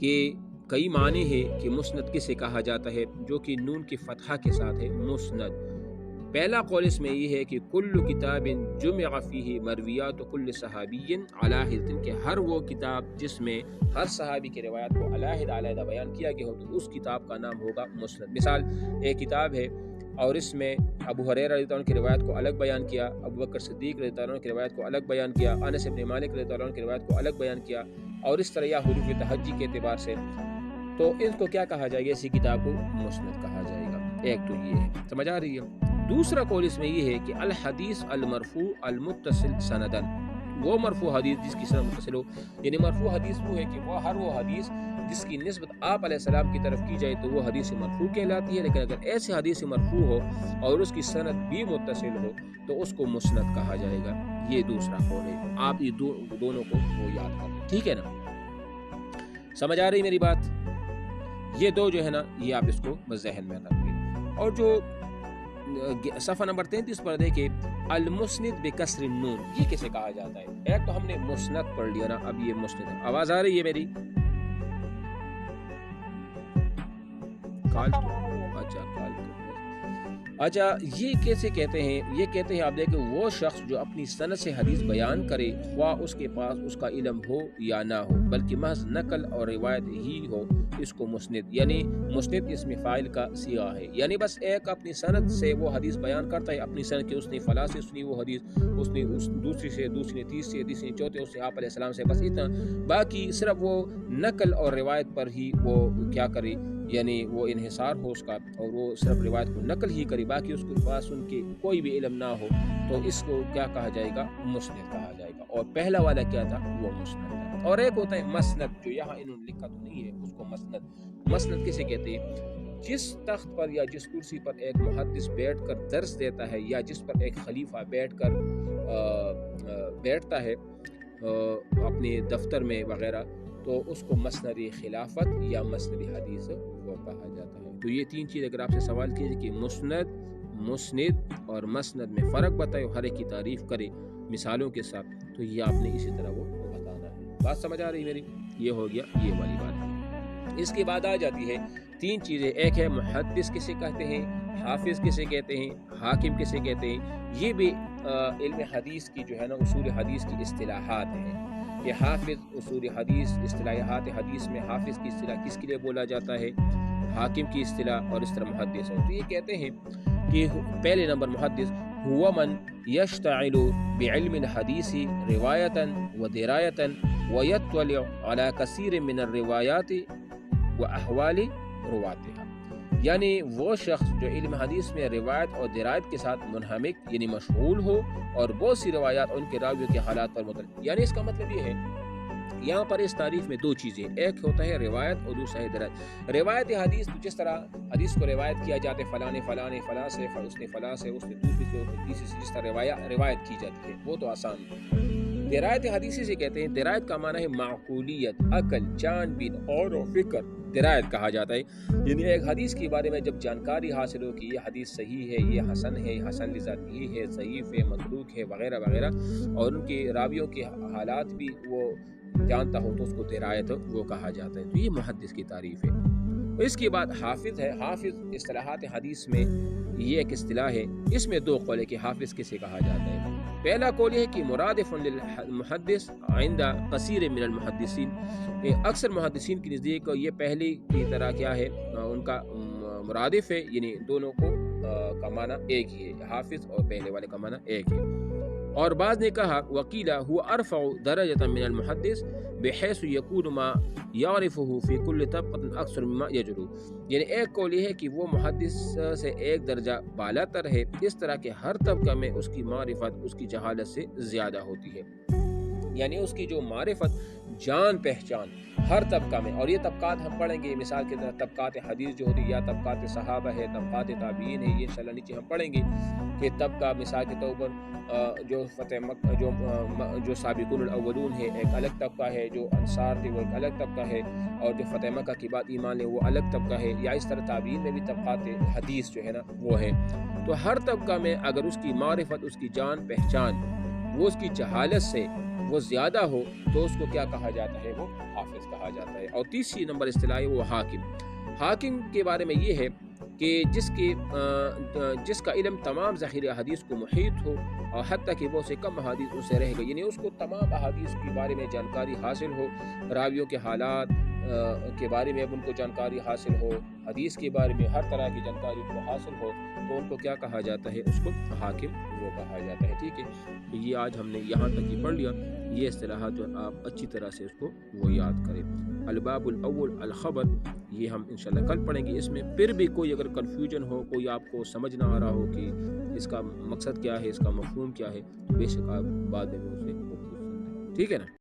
کہ کئی معنی ہے کہ مسند کسے کہا جاتا ہے، جو کہ نون کی فتحہ کے ساتھ ہے، مسند۔ پہلا قول اس میں یہ ہے کہ کل کتاب جمع فیہ مرویات کل صحابی علیہ، کہ ہر وہ کتاب جس میں ہر صحابی کی روایات کو علیحدہ بیان کیا گیا ہو تو اس کتاب کا نام ہوگا مسند۔ مثال ایک کتاب ہے اور اس میں ابو ہریرہ رضی اللہ عنہ کی روایت کو الگ بیان کیا، ابو بکر صدیق رضی اللہ عنہ کی روایت کو الگ بیان کیا، انس بن مالک رضی اللہ عنہ کی روایت کو الگ بیان کیا، اور اس طرح یا حروف تہجی کے اعتبار سے، تو ان کو کیا کہا جائے گا؟ اسی کتاب کو مسند کہا جائے گا۔ ایک تو یہ ہے، سمجھ آ رہی ہے۔ دوسرا قول اس میں یہ ہے کہ الحدیث المرفوع المتصل سندن، وہ مرفوع حدیث جس کی سند متصل ہو، یعنی مرفوع حدیث وہ ہے کہ وہ ہر وہ حدیث جس کی نسبت آپ علیہ السلام کی طرف کی جائے تو وہ حدیث مرفوع کہلاتی ہے، لیکن اگر ایسے حدیث مرفوع ہو اور اس کی سند بھی متصل ہو تو اس کو مسند کہا جائے گا۔ یہ دوسرا قول ہے، آپ یہ دونوں کو وہ یاد کر لیں، ٹھیک ہے نا؟ سمجھ آ رہی میری بات؟ یہ دو جو ہے نا یہ آپ اس کو بس ذہن میں رکھیں۔ اور جو صفحہ نمبر 33 پر دیکھیں، المسند بکسر النون، یہ کسے کہا جاتا ہے؟ ایک تو ہم نے مسند پڑھ لیا نا، اب یہ مسند ہے۔ آواز آ رہی ہے میری؟ اچھا یہ کیسے کہتے ہیں؟ یہ کہتے ہیں آپ دیکھیں وہ شخص جو اپنی سند سے حدیث بیان کرے، خواہ اس کے پاس اس کا علم ہو یا نہ ہو، بلکہ محض نقل اور روایت ہی ہو، اس کو مسند، یعنی مسند اسم فاعل کا صیغہ ہے، یعنی بس ایک اپنی سند سے وہ حدیث بیان کرتا ہے، اپنی سند کہ اس نے فلاں سے سنی وہ حدیث، اس نے دوسری سے، دوسری نے تیسری سے، تیسری نے چوتھے اس سے آپ علیہ السلام سے، بس اتنا، باقی صرف وہ نقل اور روایت پر ہی وہ کیا کرے، یعنی وہ انحصار ہو اس کا، اور وہ صرف روایت کو نقل ہی کرے، باقی اس کے پاس ان کے کوئی بھی علم نہ ہو، تو اس کو کیا کہا جائے گا؟ مسند کہا جائے گا۔ اور پہلا والا کیا تھا؟ وہ مسند تھا۔ اور ایک ہوتا ہے مسند، جو یہاں انہوں نے لکھا تو نہیں ہے، اس کو مسند، مسند کسے کہتے ہیں؟ جس تخت پر یا جس کرسی پر ایک محدث بیٹھ کر درس دیتا ہے، یا جس پر ایک خلیفہ بیٹھ کر بیٹھتا ہے اپنے دفتر میں وغیرہ، تو اس کو مسند خلافت یا مسند حدیث وہ کہا جاتا ہے۔ تو یہ تین چیز اگر آپ سے سوال کیجیے کہ مسند، مسند اور مسند میں فرق بتائے، ہر ایک کی تعریف کرے مثالوں کے ساتھ، تو یہ آپ نے اسی طرح وہ بتانا ہے۔ بات سمجھ آ رہی میری؟ یہ ہو گیا یہ والی بات۔ اس کے بعد آ جاتی ہے تین چیزیں، ایک ہے محدث کسے کہتے ہیں، حافظ کسے کہتے ہیں، حاکم کسے کہتے ہیں۔ یہ بھی علم حدیث کی جو ہے نا اصول حدیث کی اصطلاحات ہیں کہ حافظ، اصول حدیث، اصطلاحات حدیث میں حافظ کی اصطلاح کس کے لیے بولا جاتا ہے، حاکم کی اصطلاح، اور اس طرح محدث ہے۔ تو یہ کہتے ہیں کہ پہلے نمبر محدث هو من يشتغل بعلم الحديث رواية ودراية ويطلع على كثير من الروايات وأحوال رواتها، یعنی وہ شخص جو علم حدیث میں روایت اور درایت کے ساتھ منہمک یعنی مشغول ہو، اور بہت سی روایات اور ان کے راویوں کے حالات پر مطلع، یعنی اس کا مطلب یہ ہے یہاں پر اس تعریف میں دو چیزیں، ایک ہوتا ہے روایت اور دوسرا ہے درایت۔ روایت حدیث جس طرح حدیث کو روایت کیا جاتا ہے، فلاں نے فلاں نے فلاں سے، اس نے فلاں سے، اس نے دوسری سے، اس نے تیسری سے، جس طرح روایت کی جاتی ہے، وہ تو آسان ہے۔ درایت حدیثی سے کہتے ہیں، درایت کا معنی ہے معقولیت، عقل، جان بین، غور و فکر، درایت کہا جاتا ہے۔ یعنی ایک حدیث کے بارے میں جب جانکاری حاصل ہو کہ یہ حدیث صحیح ہے، یہ حسن ہے، حسن لذاتی ہے، ضعیف ہے، متروک ہے، وغیرہ وغیرہ، اور ان کے راویوں کے حالات بھی وہ جانتا ہو، تو اس کو درایت وہ کہا جاتا ہے۔ تو یہ محدث کی تعریف ہے۔ اس کے بعد حافظ ہے۔ حافظ اصطلاحات حدیث میں یہ ایک اصطلاح ہے، اس میں دو قول ہے کہ حافظ کسے کہا جاتا ہے۔ پہلا قول یہ ہے کہ مرادف للمحدث عند کثیر من المحدثین، اکثر محدثین کے نزدیک یہ پہلی کی طرح کیا ہے، ان کا مرادف ہے، یعنی دونوں کو کا معنی ایک ہی ہے، حافظ اور پہلے والے کا معنی ایک ہے۔ اور بعض نے کہا وقیل هو ارفع درجة من المحدث بحيث يكون ما يعرفه في كل طبقة اکثر مما يجهل، یعنی ایک قول یہ ہے کہ وہ محدث سے ایک درجہ بالا تر ہے، اس طرح کہ ہر طبقہ میں اس کی معرفت اس کی جہالت سے زیادہ ہوتی ہے، یعنی اس کی جو معرفت، جان پہچان ہر طبقہ میں، اور یہ طبقات ہم پڑھیں گے، مثال کے طرح طبقات حدیث جو ہوتی ہے، یا طبقات صحابہ ہے، طبقات تابعین ہے، یہ انشاءاللہ نیچے ہم پڑھیں گے کہ طبقہ مثال کے طور پر جو فتح مکہ جو سابقون الاولون ہے ایک الگ طبقہ ہے، جو انصار تھے وہ ایک الگ طبقہ ہے، اور جو فتح مکہ کے بعد ایمان لے وہ الگ طبقہ ہے، یا اس طرح تابعین میں بھی طبقات حدیث جو ہے نا وہ ہے۔ تو ہر طبقہ میں اگر اس کی معرفت، اس کی جان پہچان، وہ اس کی جہالت سے وہ زیادہ ہو تو اس کو کیا کہا جاتا ہے؟ وہ حافظ کہا جاتا ہے۔ اور تیسری نمبر اصطلاح ہے وہ حاکم۔ حاکم کے بارے میں یہ ہے کہ جس کا علم تمام ذخیرہ حدیث کو محیط ہو، اور حتیٰ کہ وہ سے کم احادیث اس سے رہ گئی، یعنی اس کو تمام احادیث کے بارے میں جانکاری حاصل ہو، راویوں کے حالات کے بارے میں ان کو جانکاری حاصل ہو، حدیث کے بارے میں ہر طرح کی جانکاری ان کو حاصل ہو، تو ان کو کیا کہا جاتا ہے؟ اس کو حاکم وہ کہا جاتا ہے۔ ٹھیک ہے، تو یہ آج ہم نے یہاں تک ہی پڑھ لیا۔ یہ اصطلاحات جو آپ اچھی طرح سے اس کو وہ یاد کریں۔ الباب الاول الخبر، یہ ہم انشاءاللہ کل پڑھیں گے۔ اس میں پھر بھی کوئی اگر کنفیوژن ہو، کوئی آپ کو سمجھ نہ آ رہا ہو کہ اس کا مقصد کیا ہے، اس کا مفہوم کیا ہے، تو بے شک آپ بعد میں اسے پوچھ سکتے ہیں۔ ٹھیک ہے نا؟